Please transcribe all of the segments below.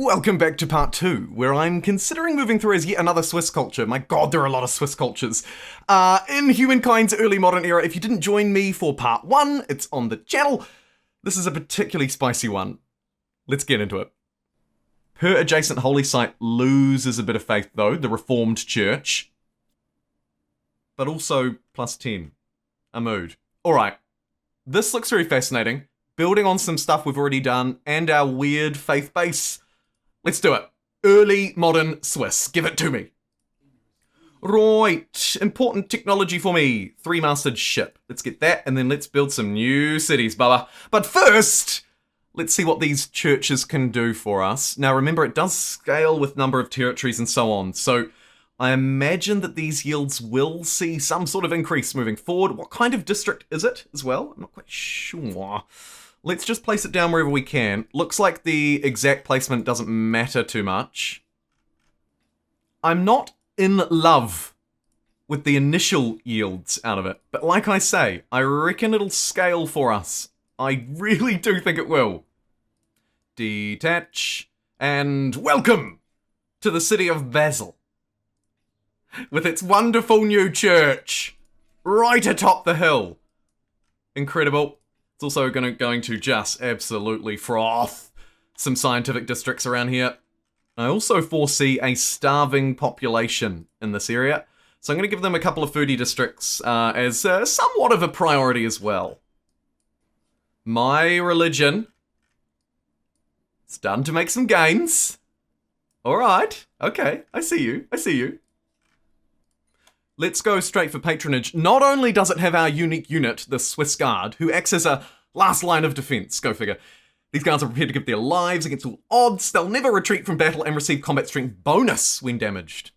Welcome back to part 2, where I'm considering moving through as yet another Swiss culture. My god, there are a lot of Swiss cultures. In Humankind's early modern era, if you didn't join me for part 1, it's on the channel. This is a particularly spicy one. Let's get into it. Her adjacent holy site loses a bit of faith though, the Reformed Church. But also plus 10. A mood. Alright, this looks very fascinating. Building on some stuff we've already done, and our weird faith base. Let's do it. Early modern Swiss. Give it to me. Right. Important technology for me. 3-masted ship. Let's get that, and then let's build some new cities, Baba. But first, let's see what these churches can do for us. Now remember, it does scale with number of territories and so on, so I imagine that these yields will see some sort of increase moving forward. What kind of district is it as well? I'm not quite sure. Let's just place it down wherever we can. Looks like the exact placement doesn't matter too much. I'm not in love with the initial yields out of it, but like I say, I reckon it'll scale for us. I really do think it will. Detach, and welcome to the city of Basel, with its wonderful new church right atop the hill. Incredible. It's also going to just absolutely froth some scientific districts around here. I also foresee a starving population in this area, so I'm going to give them a couple of foodie districts as somewhat of a priority as well. My religion. It's done to make some gains. Alright, okay, I see you, I see you. Let's go straight for patronage. Not only does it have our unique unit, the Swiss Guard, who acts as a last line of defense, go figure. These guards are prepared to give their lives against all odds. They'll never retreat from battle and receive combat strength bonus when damaged.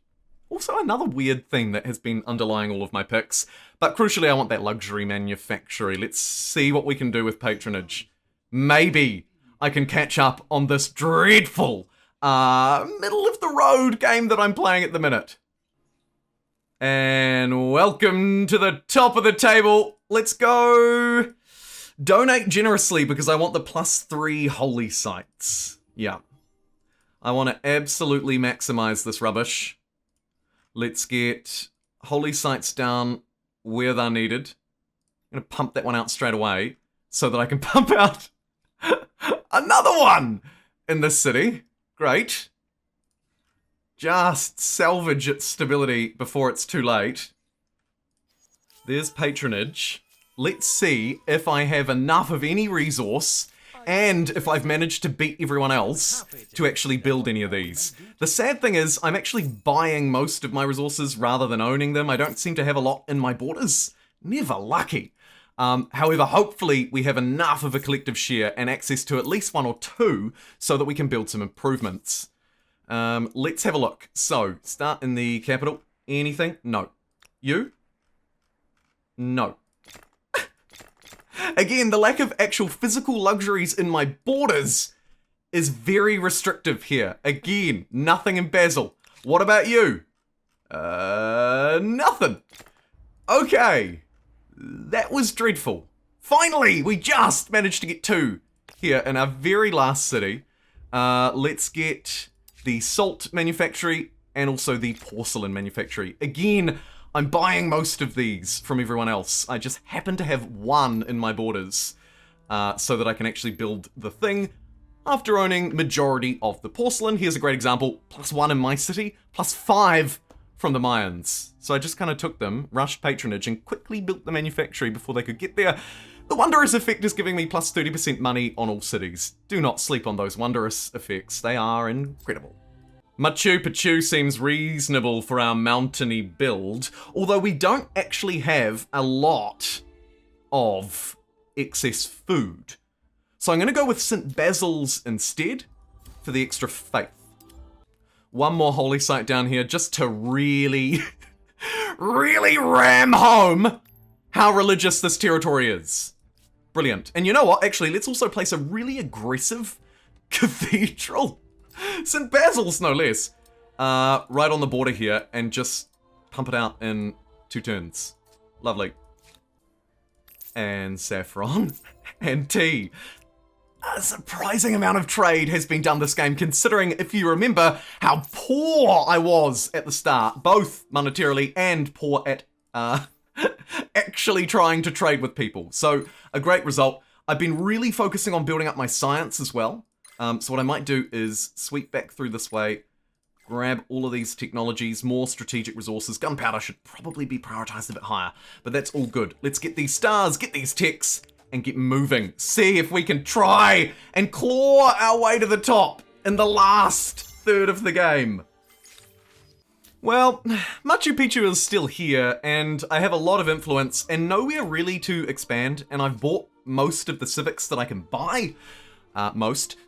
Also another weird thing that has been underlying all of my picks. But crucially, I want that luxury manufactory. Let's see what we can do with patronage. Maybe I can catch up on this dreadful, middle of the road game that I'm playing at the minute. And welcome to the top of the table. Let's go. Donate generously because I want the +3 holy sites. Yeah. I want to absolutely maximize this rubbish. Let's get holy sites down where they're needed. I'm going to pump that one out straight away so that I can pump out another one in this city. Great. Just salvage its stability before it's too late. There's patronage. Let's see if I have enough of any resource and if I've managed to beat everyone else to actually build any of these. The sad thing is I'm actually buying most of my resources rather than owning them. I don't seem to have a lot in my borders. Never lucky. However, hopefully we have enough of a collective share and access to at least 1 or 2 so that we can build some improvements. Let's have a look. So, start in the capital. Anything? No. You? No. Again, the lack of actual physical luxuries in my borders is very restrictive here. Again, nothing in Basel. What about you? Nothing. Okay. That was dreadful. Finally, we just managed to get 2 here in our very last city. Let's get the salt manufactory and also the porcelain manufactory. Again, I'm buying most of these from everyone else. I just happen to have 1 in my borders so that I can actually build the thing after owning majority of the porcelain. Here's a great example. +1 in my city, +5 from the Mayans. So I just kind of took them, rushed patronage, and quickly built the manufactory before they could get there. The wondrous effect is giving me +30% money on all cities. Do not sleep on those wondrous effects. They are incredible. Machu Picchu seems reasonable for our mountainy build, although we don't actually have a lot of excess food. So I'm going to go with St. Basil's instead for the extra faith. 1 more holy site down here just to really, really ram home how religious this territory is. Brilliant. And you know what? Actually, let's also place a really aggressive cathedral. St. Basil's, no less. Right on the border here, and just pump it out in 2 turns. Lovely. And saffron. And tea. A surprising amount of trade has been done this game, considering, if you remember, how poor I was at the start, both monetarily and poor at actually trying to trade with people. So, a great result. I've been really focusing on building up my science as well. So what I might do is sweep back through this way, grab all of these technologies, more strategic resources. Gunpowder should probably be prioritized a bit higher, but that's all good. Let's get these stars, get these techs, and get moving. See if we can try and claw our way to the top in the last third of the game. Well, Machu Picchu is still here, and I have a lot of influence and nowhere really to expand, and I've bought most of the civics that I can buy,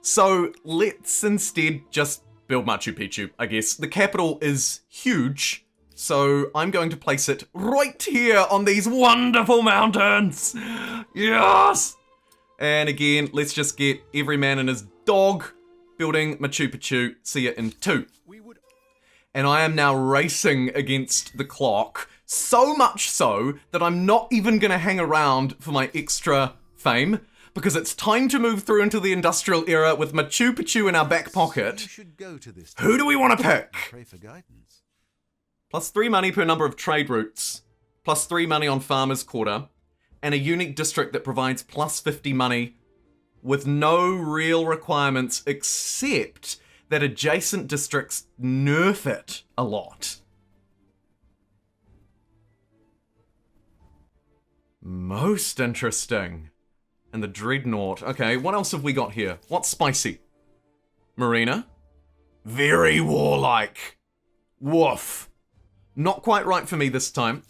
so let's instead just build Machu Picchu, I guess. The capital is huge, so I'm going to place it right here on these wonderful mountains. Yes! And again, let's just get every man and his dog building Machu Picchu. See it in 2. And I am now racing against the clock, so much so that I'm not even gonna hang around for my extra fame, because it's time to move through into the industrial era with Machu Picchu in our back pocket. Who do we want to pick? +3 money per number of trade routes, +3 money on farmers' quarter, and a unique district that provides +50 money with no real requirements except that adjacent districts nerf it a lot. Most interesting. And the Dreadnought. Okay, what else have we got here? What's spicy? Marina. Very warlike. Woof. Not quite right for me this time.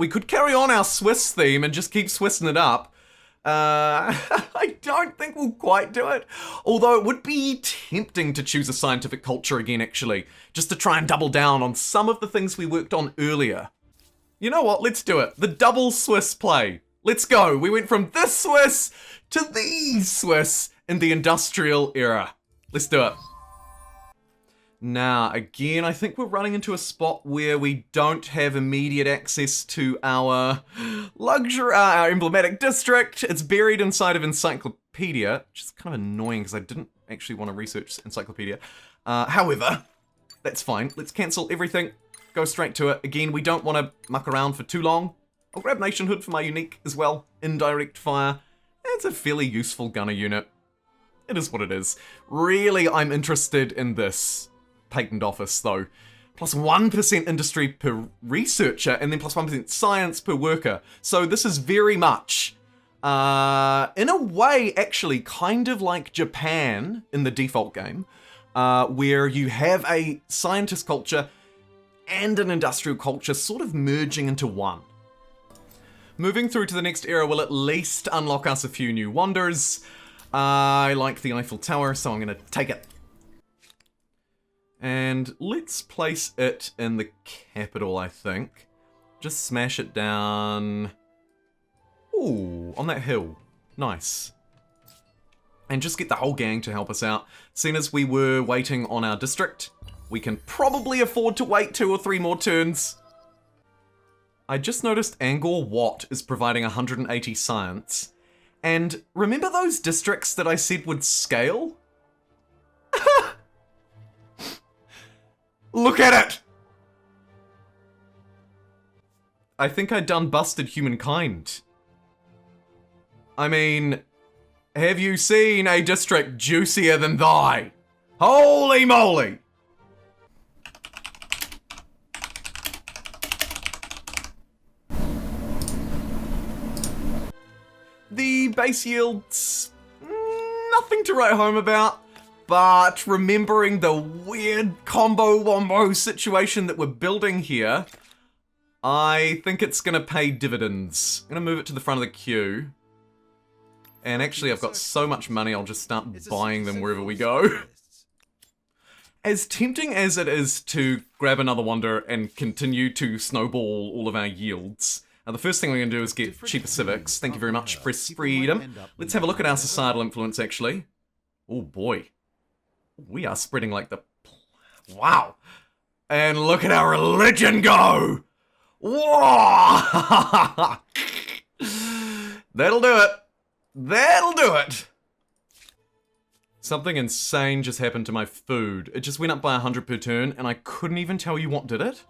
We could carry on our Swiss theme and just keep Swissing it up. I don't think we'll quite do it. Although it would be tempting to choose a scientific culture again, actually. Just to try and double down on some of the things we worked on earlier. You know what? Let's do it. The double Swiss play. Let's go. We went from this Swiss to these Swiss in the industrial era. Let's do it. Now, again, I think we're running into a spot where we don't have immediate access to our our emblematic district. It's buried inside of Encyclopedia, which is kind of annoying because I didn't actually want to research Encyclopedia. However, that's fine. Let's cancel everything. Go straight to it. Again, we don't want to muck around for too long. I'll grab nationhood for my unique as well. Indirect fire. It's a fairly useful gunner unit. It is what it is. Really, I'm interested in this patent office though. +1% industry per researcher and then +1% science per worker. So this is very much, in a way, actually kind of like Japan in the default game, where you have a scientist culture and an industrial culture sort of merging into one. Moving through to the next era will at least unlock us a few new wonders. I like the Eiffel Tower, so I'm going to take it. And let's place it in the capital, I think. Just smash it down. Ooh, on that hill. Nice. And just get the whole gang to help us out. Seeing as we were waiting on our district, we can probably afford to wait 2 or 3 more turns. I just noticed Angkor Wat is providing 180 science. And remember those districts that I said would scale? Look at it! I think I done busted Humankind. I mean, have you seen a district juicier than thy? Holy moly! The base yields, nothing to write home about, but remembering the weird combo-wombo situation that we're building here, I think it's gonna pay dividends. I'm gonna move it to the front of the queue. And actually I've got so much money, I'll just start buying them wherever we go. As tempting as it is to grab another wonder and continue to snowball all of our yields, the first thing we're going to do is get cheaper civics. Thank you very much, Press Freedom. Let's have a look at our societal influence, actually. Oh boy. We are spreading like the... Wow. And look at our religion go! Whoa! That'll do it. That'll do it. Something insane just happened to my food. It just went up by 100 per turn, and I couldn't even tell you what did it.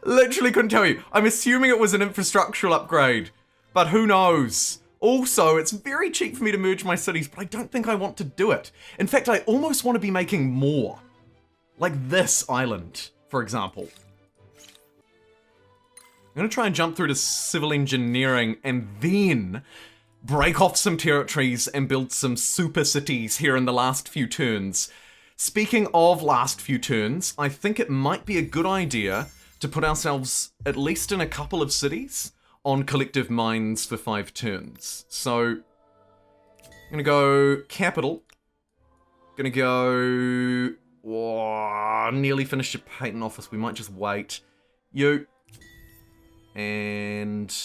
Literally couldn't tell you. I'm assuming it was an infrastructural upgrade, but who knows? Also, it's very cheap for me to merge my cities, but I don't think I want to do it. In fact, I almost want to be making more. Like this island, for example. I'm going to try and jump through to civil engineering and then break off some territories and build some super cities here in the last few turns. Speaking of last few turns, I think it might be a good idea to put ourselves, at least in a couple of cities, on collective minds for 5 turns. So, I'm gonna go capital. Gonna go... Oh, nearly finished a patent office, we might just wait. You. And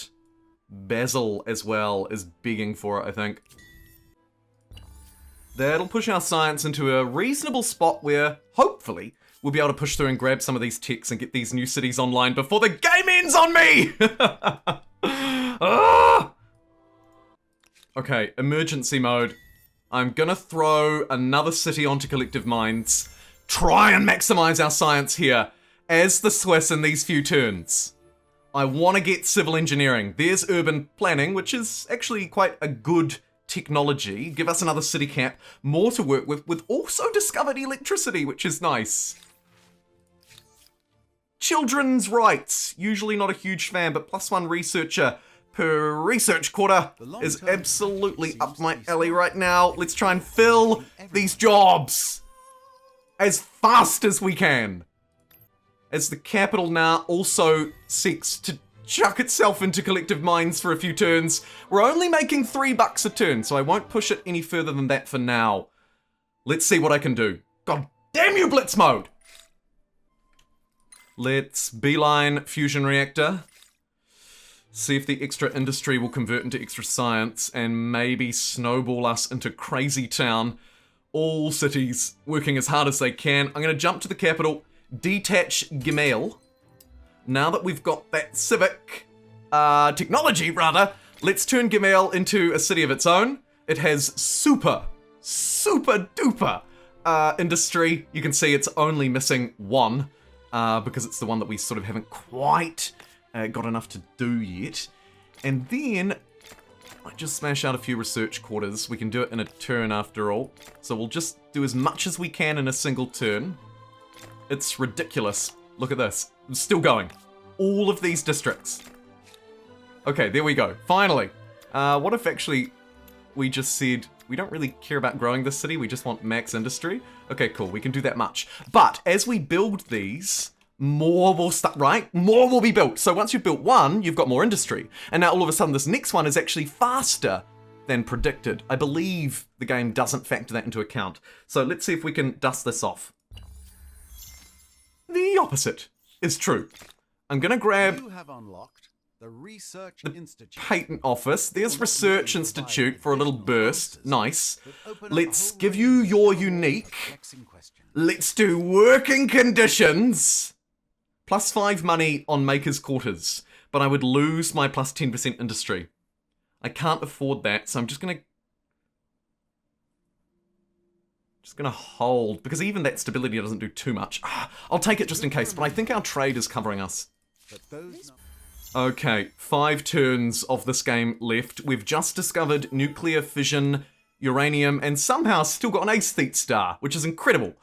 Basil as well is begging for it, I think. That'll push our science into a reasonable spot where, hopefully, we'll be able to push through and grab some of these techs and get these new cities online before the game ends on me! Ah! Okay, emergency mode. I'm gonna throw another city onto collective minds. Try and maximize our science here as the Swiss in these few turns. I want to get civil engineering. There's urban planning, which is actually quite a good technology. Give us another city cap, more to work with. We've also discovered electricity, which is nice. Children's rights. Usually not a huge fan, but +1 researcher per research quarter is absolutely up my alley right now. Let's try and fill these jobs as fast as we can. As the capital now also seeks to chuck itself into collective minds for a few turns. We're only making $3 a turn, so I won't push it any further than that for now. Let's see what I can do. God damn you, blitz mode! Let's beeline fusion reactor. See if the extra industry will convert into extra science and maybe snowball us into crazy town. All cities working as hard as they can. I'm gonna jump to the capital, detach Gmail. Now that we've got that civic technology, rather, let's turn Gmail into a city of its own. It has super duper industry. You can see it's only missing 1 because it's the one that we sort of haven't quite got enough to do yet. And then I just smash out a few research quarters. We can do it in a turn after all. So we'll just do as much as we can in a single turn. It's ridiculous. Look at this. I'm still going. All of these districts. Okay, there we go. Finally. What if actually we just said we don't really care about growing this city, we just want max industry? Okay, cool. We can do that much. But as we build these, more will start, right? More will be built. So once you've built 1, you've got more industry. And now all of a sudden this next one is actually faster than predicted. I believe the game doesn't factor that into account. So let's see if we can dust this off. The opposite is true. I'm gonna grab the patent office. There's Research Institute for a little burst. Nice. Let's give you your unique. Let's do working conditions. +5 money on Maker's Quarters. But I would lose my +10% industry. I can't afford that, so I'm just gonna hold, because even that stability doesn't do too much. I'll take it just in case, but I think our trade is covering us. Okay, 5 turns of this game left. We've just discovered nuclear fission, uranium, and somehow still got an aesthete star, which is incredible.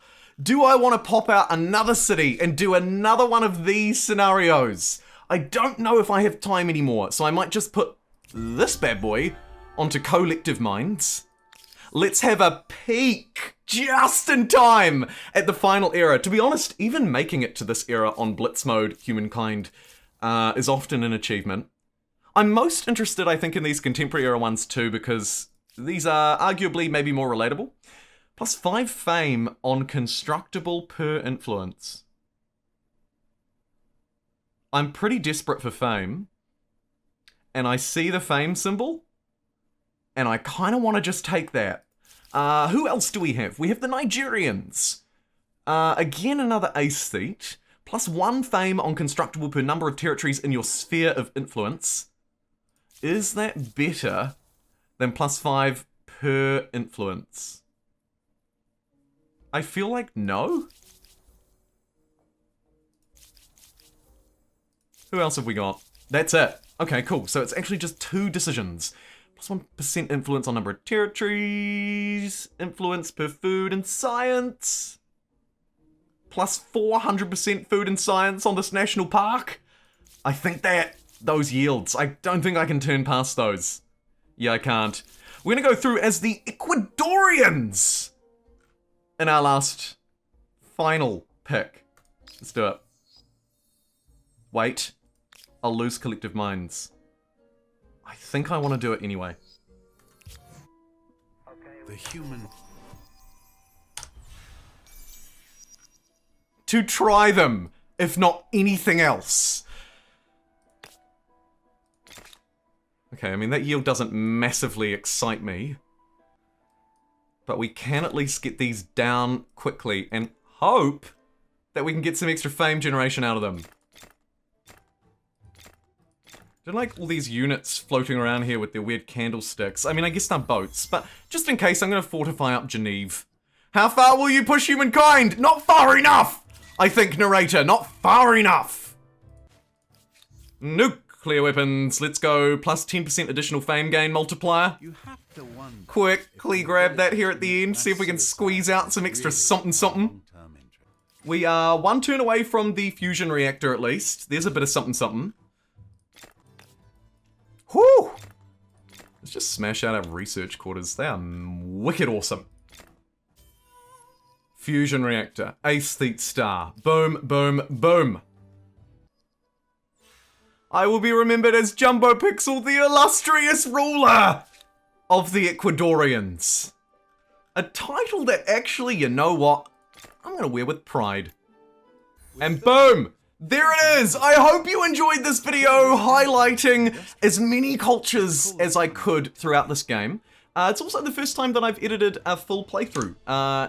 Do I want to pop out another city and do another one of these scenarios? I don't know if I have time anymore, so I might just put this bad boy onto collective minds. Let's have a peek, just in time, at the final era. To be honest, even making it to this era on blitz mode, Humankind, is often an achievement. I'm most interested, I think, in these contemporary era ones too, because these are arguably maybe more relatable. +5 fame on constructible per influence. I'm pretty desperate for fame, and I see the fame symbol, and I kind of want to just take that. Who else do we have? We have the Nigerians. Again, another aesthete. +1 fame on constructible per number of territories in your sphere of influence. Is that better than +5 per influence? I feel like no. Who else have we got? That's it. Okay, cool. So it's actually just 2 decisions. Plus 1% influence on number of territories. Influence per food and science. Plus 400% food and science on this national park. I think that those yields, I don't think I can turn past those. Yeah, I can't. We're gonna go through as the Ecuadorians in our last final pick. Let's do it. Wait, I'll lose collective minds. I think I want to do it anyway. The human... To try them, if not anything else. Okay, I mean, that yield doesn't massively excite me. But we can at least get these down quickly and hope that we can get some extra fame generation out of them. Don't like all these units floating around here with their weird candlesticks. I mean, I guess they're boats, but just in case, I'm gonna fortify up Geneve. How far will you push humankind? Not far enough! I think, narrator, not far enough! Nuclear weapons, let's go. Plus 10% additional fame gain multiplier. You have to wonder. Quickly grab that here at the end, see if we can squeeze out some extra something something. We are 1 turn away from the fusion reactor at least. There's a bit of something something. Whew! Let's just smash out our research quarters. They are wicked awesome. Fusion reactor. Aesthete star. Boom, boom, boom. I will be remembered as JumboPixel, the illustrious ruler of the Ecuadorians. A title that actually, you know what? I'm gonna wear with pride. And boom! There it is! I hope you enjoyed this video highlighting as many cultures as I could throughout this game. It's also the first time that I've edited a full playthrough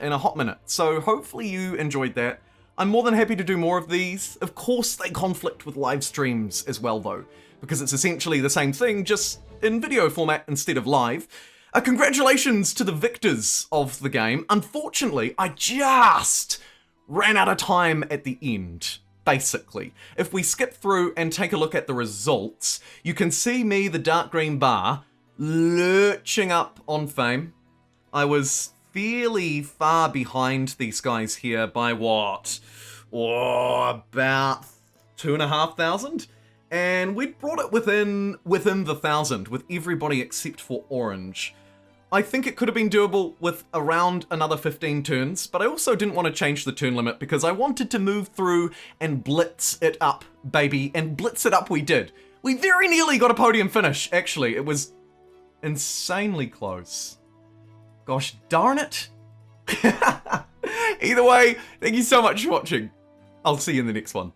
in a hot minute, so hopefully you enjoyed that. I'm more than happy to do more of these. Of course they conflict with live streams as well though, because it's essentially the same thing, just in video format instead of live. Congratulations to the victors of the game. Unfortunately, I just ran out of time at the end. Basically, if we skip through and take a look at the results, you can see me, the dark green bar, lurching up on fame. I was fairly far behind these guys here by what? Oh, about 2,500? And we'd brought it within the 1,000 with everybody except for Orange. I think it could have been doable with around another 15 turns, but I also didn't want to change the turn limit because I wanted to move through and blitz it up, baby, and blitz it up we did. We very nearly got a podium finish, actually. It was insanely close. Gosh darn it. Either way, thank you so much for watching. I'll see you in the next one.